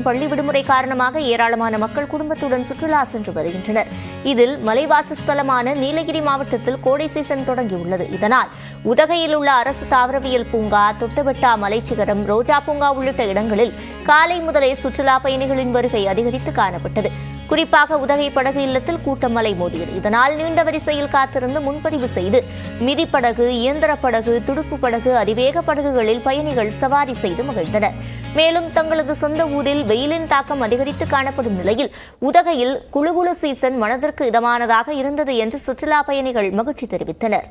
பள்ளி விடுமுறை காரணமாக ஏராளமான மக்கள் குடும்பத்துடன் சுற்றுலா சென்று வருகின்றனர். இதில் மலைவாசஸ்தலமான நீலகிரி மாவட்டத்தில் கோடை சீசன் தொடங்கியுள்ளது. இதனால் உதகையில் உள்ள அரசு தாவரவியல் பூங்கா, தொட்டபெட்டா மலைச்சிகரம், ரோஜா பூங்கா உள்ளிட்ட இடங்களில் காலை முதலே சுற்றுலா பயணிகளின் வருகை அதிகரித்து காணப்பட்டது. குறிப்பாக உதகை படகு இல்லத்தில் கூட்டம் மலை மோதியது. இதனால் நீண்ட வரிசையில் காத்திருந்து முன்பதிவு செய்து மிதிப்படகு, இயந்திர படகு, துடுப்பு படகு, அதிவேக படகுகளில் பயணிகள் சவாரி செய்து மகிழ்ந்தனர். மேலும் தங்களது சொந்த ஊரில் வெயிலின் தாக்கம் அதிகரித்து காணப்படும் நிலையில் உதகையில் குளுகுளு சீசன் மனதிற்கு இதமானதாக இருந்தது என்று சுற்றுலா பயணிகள் மகிழ்ச்சி தெரிவித்தனர்.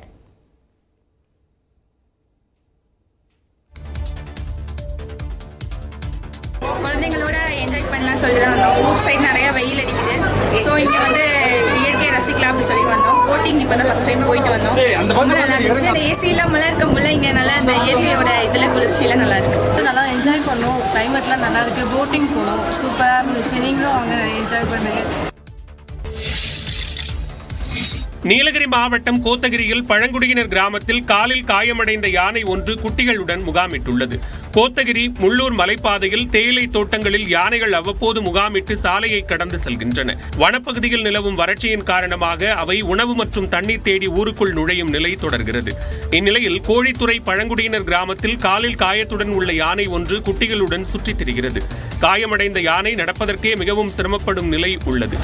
குழந்தைங்களோட என்ஜாய் பண்ணலாம் சொல்லி தான் வந்தோம். ஊர் சைடு நிறைய வெயில் அடிக்குது. ஸோ இங்கே வந்து இயற்கையை ரசிக்கலாம் அப்படி சொல்லி வந்தோம். போட்டிங் இப்போ தான் ஃபர்ஸ்ட் டைம் போயிட்டு வந்தோம். ரொம்ப நல்லா இருந்துச்சு. இந்த ஏசி இல்லாமல் இருக்க முடியல. இங்கே நல்லா இந்த இயற்கையோட இதில் குளிர்ச்சியெல்லாம் நல்லா இருக்கு. நல்லா என்ஜாய் பண்ணோம். கிளைமேட்லாம் நல்லா இருக்கு. போட்டிங் போனோம். சூப்பராக இருந்துச்சு. நீங்களும் வாங்க என்ஜாய் பண்ணுங்க. நீலகிரி மாவட்டம் கோத்தகிரியில் பழங்குடியினர் கிராமத்தில் காலில் காயமடைந்த யானை ஒன்று குட்டிகளுடன் முகாமிட்டுள்ளது. கோத்தகிரி முள்ளூர் மலைப்பாதையில் தேயிலை தோட்டங்களில் யானைகள் அவ்வப்போது முகாமிட்டு சாலையை கடந்து செல்கின்றன. வனப்பகுதியில் நிலவும் வறட்சியின் காரணமாக அவை உணவு மற்றும் தண்ணீர் தேடி ஊருக்குள் நுழையும் நிலை தொடர்கிறது. இந்நிலையில் கோழித்துறை பழங்குடியினர் கிராமத்தில் காலில் காயத்துடன் உள்ள யானை ஒன்று குட்டிகளுடன் சுற்றித் திரிகிறது. காயமடைந்த யானை நடப்பதற்கே மிகவும் சிரமப்படும் நிலை உள்ளது.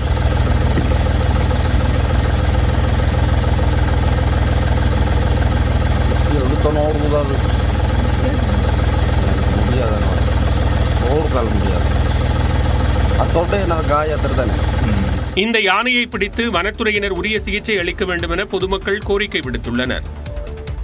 இந்த யானையை பிடித்து வனத்துறையினர் உரிய சிகிச்சை அளிக்க வேண்டும் என பொதுமக்கள் கோரிக்கை விடுத்துள்ளனர்.